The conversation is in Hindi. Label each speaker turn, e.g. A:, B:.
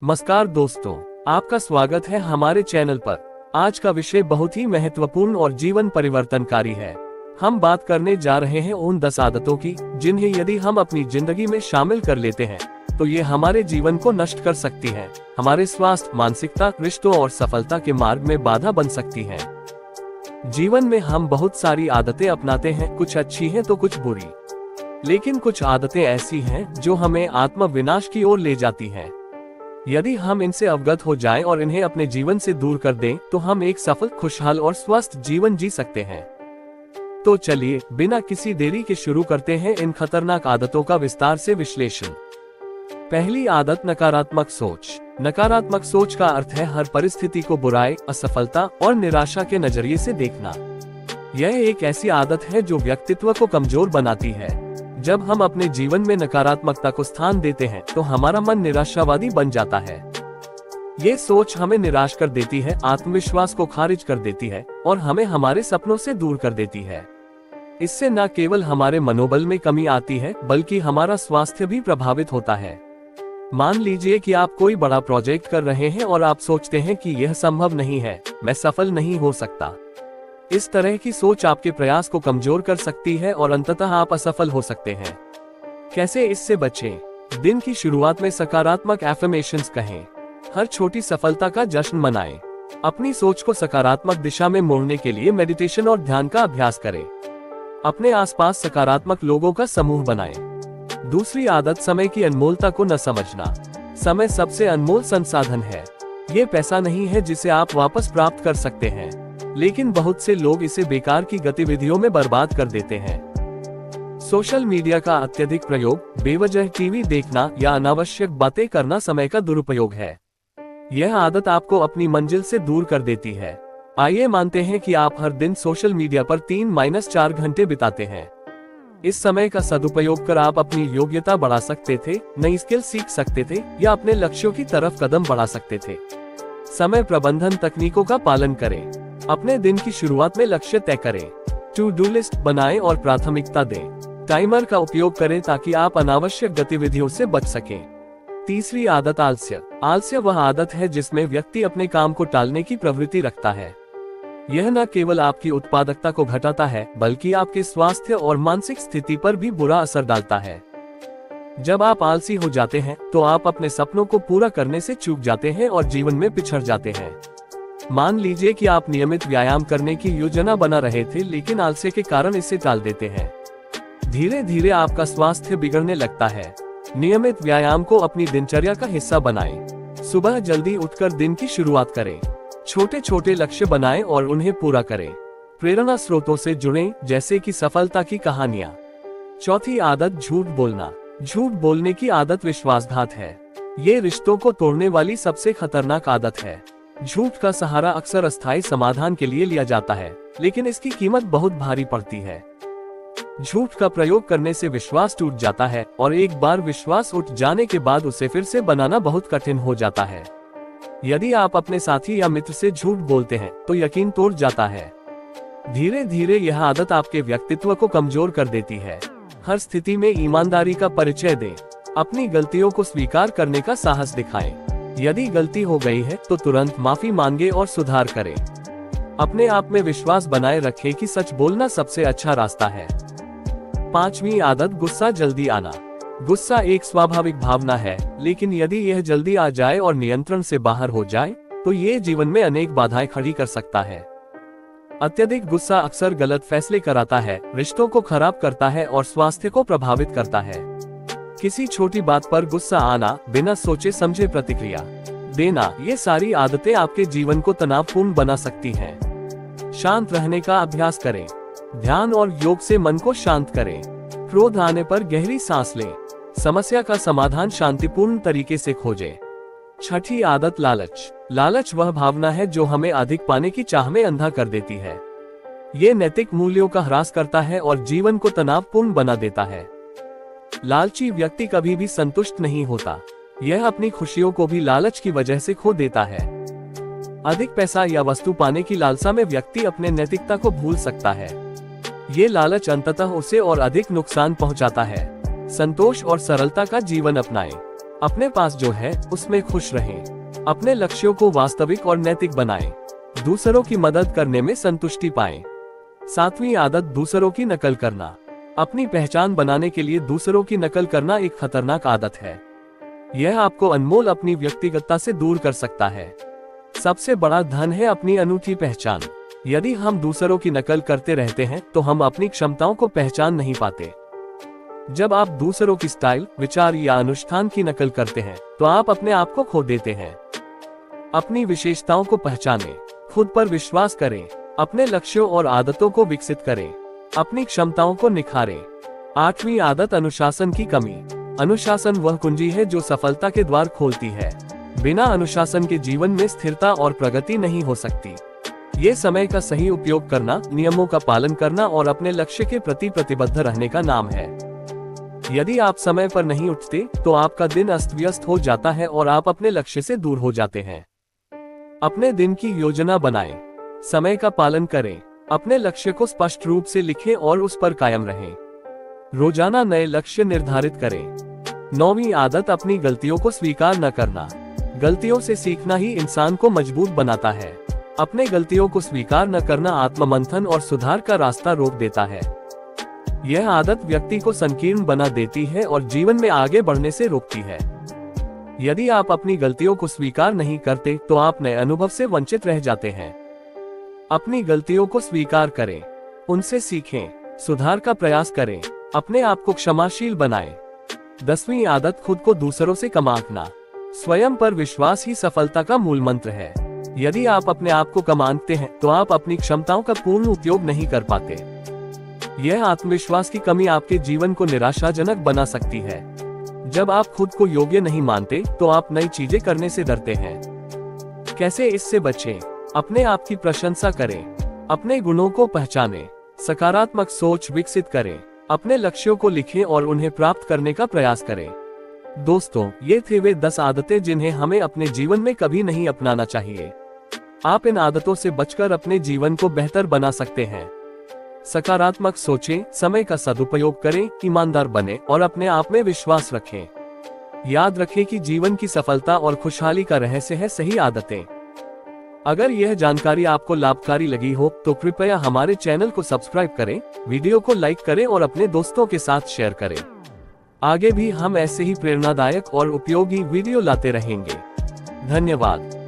A: नमस्कार दोस्तों, आपका स्वागत है हमारे चैनल पर। आज का विषय बहुत ही महत्वपूर्ण और जीवन परिवर्तनकारी है। हम बात करने जा रहे हैं उन 10 आदतों की जिन्हें यदि हम अपनी जिंदगी में शामिल कर लेते हैं तो ये हमारे जीवन को नष्ट कर सकती हैं, हमारे स्वास्थ्य, मानसिकता, रिश्तों और सफलता के मार्ग में बाधा बन सकती हैं। जीवन में हम बहुत सारी आदतें अपनाते हैं, कुछ अच्छी हैं तो कुछ बुरी, लेकिन कुछ आदतें ऐसी हैं जो हमें आत्म विनाश की ओर ले जाती हैं। यदि हम इनसे अवगत हो जाएं और इन्हें अपने जीवन से दूर कर दें तो हम एक सफल, खुशहाल और स्वस्थ जीवन जी सकते हैं। तो चलिए बिना किसी देरी के शुरू करते हैं इन खतरनाक आदतों का विस्तार से विश्लेषण। पहली आदत, नकारात्मक सोच। नकारात्मक सोच का अर्थ है हर परिस्थिति को बुराई, असफलता और निराशा के नजरिए से देखना। यह एक ऐसी आदत है जो व्यक्तित्व को कमजोर बनाती है। जब हम अपने जीवन में नकारात्मकता को स्थान देते हैं तो हमारा मन निराशावादी बन जाता है। ये सोच हमें निराश कर देती है, आत्मविश्वास को खारिज कर देती है और हमें हमारे सपनों से दूर कर देती है। इससे न केवल हमारे मनोबल में कमी आती है बल्कि हमारा स्वास्थ्य भी प्रभावित होता है। मान लीजिए कि आप कोई बड़ा प्रोजेक्ट कर रहे हैं और आप सोचते हैं कि यह संभव नहीं है, मैं सफल नहीं हो सकता। इस तरह की सोच आपके प्रयास को कमजोर कर सकती है और अंततः आप असफल हो सकते हैं। कैसे इससे बचें? दिन की शुरुआत में सकारात्मक एफर्मेशंस कहें। हर छोटी सफलता का जश्न मनाएं। अपनी सोच को सकारात्मक दिशा में मोड़ने के लिए मेडिटेशन और ध्यान का अभ्यास करें। अपने आसपास सकारात्मक लोगों का समूह बनाएं। दूसरी आदत, समय की अनमोलता को न समझना। समय सबसे अनमोल संसाधन है। ये पैसा नहीं है जिसे आप वापस प्राप्त कर सकते हैं, लेकिन बहुत से लोग इसे बेकार की गतिविधियों में बर्बाद कर देते हैं। सोशल मीडिया का अत्यधिक प्रयोग, बेवजह टीवी देखना या अनावश्यक बातें करना समय का दुरुपयोग है। यह आदत आपको अपनी मंजिल से दूर कर देती है। आइए मानते हैं कि आप हर दिन सोशल मीडिया पर 3-4 घंटे बिताते हैं। इस समय का सदुपयोग कर आप अपनी योग्यता बढ़ा सकते थे, नई स्किल सीख सकते थे या अपने लक्ष्यों की तरफ कदम बढ़ा सकते थे। समय प्रबंधन तकनीकों का पालन करें। अपने दिन की शुरुआत में लक्ष्य तय करें। टू डू लिस्ट बनाएं और प्राथमिकता दें। टाइमर का उपयोग करें ताकि आप अनावश्यक गतिविधियों से बच सकें। तीसरी आदत, आलस्य। आलस्य वह आदत है जिसमें व्यक्ति अपने काम को टालने की प्रवृत्ति रखता है। यह न केवल आपकी उत्पादकता को घटाता है बल्कि आपके स्वास्थ्य और मानसिक स्थिति पर भी बुरा असर डालता है। जब आप आलसी हो जाते हैं तो आप अपने सपनों को पूरा करने से चूक जाते हैं और जीवन में पिछड़ जाते हैं। मान लीजिए कि आप नियमित व्यायाम करने की योजना बना रहे थे लेकिन आलस्य के कारण इसे टाल देते हैं। धीरे धीरे आपका स्वास्थ्य बिगड़ने लगता है। नियमित व्यायाम को अपनी दिनचर्या का हिस्सा बनाएं। सुबह जल्दी उठकर दिन की शुरुआत करें। छोटे छोटे लक्ष्य बनाएं और उन्हें पूरा करें। प्रेरणा स्रोतों से जुड़ें, जैसे कि सफलता की कहानियां। चौथी आदत, झूठ बोलना। झूठ बोलने की आदत विश्वासघात है। ये रिश्तों को तोड़ने वाली सबसे खतरनाक आदत है। झूठ का सहारा अक्सर अस्थायी समाधान के लिए लिया जाता है, लेकिन इसकी कीमत बहुत भारी पड़ती है। झूठ का प्रयोग करने से विश्वास टूट जाता है और एक बार विश्वास उठ जाने के बाद उसे फिर से बनाना बहुत कठिन हो जाता है। यदि आप अपने साथी या मित्र से झूठ बोलते हैं तो यकीन तोड़ जाता है। धीरे धीरे यह आदत आपके व्यक्तित्व को कमजोर कर देती है। हर स्थिति में ईमानदारी का परिचय दें। अपनी गलतियों को स्वीकार करने का साहस दिखाएं। यदि गलती हो गई है तो तुरंत माफी मांगे और सुधार करें। अपने आप में विश्वास बनाए रखें कि सच बोलना सबसे अच्छा रास्ता है। पांचवी आदत, गुस्सा जल्दी आना। गुस्सा एक स्वाभाविक भावना है, लेकिन यदि यह जल्दी आ जाए और नियंत्रण से बाहर हो जाए तो ये जीवन में अनेक बाधाएं खड़ी कर सकता है। अत्यधिक गुस्सा अक्सर गलत फैसले कराता है, रिश्तों को खराब करता है और स्वास्थ्य को प्रभावित करता है। किसी छोटी बात पर गुस्सा आना, बिना सोचे समझे प्रतिक्रिया देना, ये सारी आदतें आपके जीवन को तनावपूर्ण बना सकती हैं। शांत रहने का अभ्यास करें। ध्यान और योग से मन को शांत करें। क्रोध आने पर गहरी सांस लें। समस्या का समाधान शांतिपूर्ण तरीके से खोजें। छठी आदत, लालच। लालच वह भावना है जो हमें अधिक पाने की चाह में अंधा कर देती है। ये नैतिक मूल्यों का ह्रास करता है और जीवन को तनावपूर्ण बना देता है। लालची व्यक्ति कभी भी संतुष्ट नहीं होता। यह अपनी खुशियों को भी लालच की वजह से खो देता है। अधिक पैसा या वस्तु पाने की लालसा में व्यक्ति अपने नैतिकता को भूल सकता है। ये लालच अंततः उसे और अधिक नुकसान पहुंचाता है। संतोष और सरलता का जीवन अपनाएं। अपने पास जो है उसमें खुश रहें। अपने लक्ष्यों को वास्तविक और नैतिक बनाएं। दूसरों की मदद करने में संतुष्टि पाएं। 7वीं आदत, दूसरों की नकल करना। अपनी पहचान बनाने के लिए दूसरों की नकल करना एक खतरनाक आदत है। यह आपको अनमोल अपनी व्यक्तिगतता से दूर कर सकता है। सबसे बड़ा धन है अपनी अनूठी पहचान। यदि हम दूसरों की नकल करते रहते हैं तो हम अपनी क्षमताओं को पहचान नहीं पाते। जब आप दूसरों की स्टाइल, विचार या अनुष्ठान की नकल करते हैं तो आप अपने आप को खो देते हैं। अपनी विशेषताओं को पहचानें, खुद पर विश्वास करें, अपने लक्ष्यों और आदतों को विकसित करें, अपनी क्षमताओं को निखारें। 8वीं आदत, अनुशासन की कमी। अनुशासन वह कुंजी है जो सफलता के द्वार खोलती है। बिना अनुशासन के जीवन में स्थिरता और प्रगति नहीं हो सकती। ये समय का सही उपयोग करना, नियमों का पालन करना और अपने लक्ष्य के प्रति प्रतिबद्ध रहने का नाम है। यदि आप समय पर नहीं उठते तो आपका दिन अस्त व्यस्त हो जाता है और आप अपने लक्ष्य से दूर हो जाते हैं। अपने दिन की योजना बनाएं, समय का पालन करें, अपने लक्ष्य को स्पष्ट रूप से लिखें और उस पर कायम रहें। रोजाना नए लक्ष्य निर्धारित करें। 9वीं आदत, अपनी गलतियों को स्वीकार न करना। गलतियों से सीखना ही इंसान को मजबूत बनाता है। अपने गलतियों को स्वीकार न करना आत्ममंथन और सुधार का रास्ता रोक देता है। यह आदत व्यक्ति को संकीर्ण बना देती है और जीवन में आगे बढ़ने से रोकती है। यदि आप अपनी गलतियों को स्वीकार नहीं करते तो आप नए अनुभव से वंचित रह जाते हैं। अपनी गलतियों को स्वीकार करें, उनसे सीखें, सुधार का प्रयास करें, अपने आप को क्षमाशील बनाएं। 10वीं आदत, खुद को दूसरों से कम आंकना। स्वयं पर विश्वास ही सफलता का मूल मंत्र है। यदि आप अपने आप को कम आंकते हैं तो आप अपनी क्षमताओं का पूर्ण उपयोग नहीं कर पाते। यह आत्मविश्वास की कमी आपके जीवन को निराशाजनक बना सकती है। जब आप खुद को योग्य नहीं मानते तो आप नई चीजें करने से डरते हैं। कैसे इससे बचें? अपने आप की प्रशंसा करें, अपने गुणों को पहचानें, सकारात्मक सोच विकसित करें, अपने लक्ष्यों को लिखें और उन्हें प्राप्त करने का प्रयास करें। दोस्तों, ये थे वे 10 आदतें जिन्हें हमें अपने जीवन में कभी नहीं अपनाना चाहिए। आप इन आदतों से बचकर अपने जीवन को बेहतर बना सकते हैं। सकारात्मक सोचें, समय का सदुपयोग करें, ईमानदार बने और अपने आप में विश्वास रखें। याद रखें कि जीवन की सफलता और खुशहाली का रहस्य है सही आदतें। अगर यह जानकारी आपको लाभकारी लगी हो तो कृपया हमारे चैनल को सब्सक्राइब करें, वीडियो को लाइक करें और अपने दोस्तों के साथ शेयर करें। आगे भी हम ऐसे ही प्रेरणादायक और उपयोगी वीडियो लाते रहेंगे। धन्यवाद।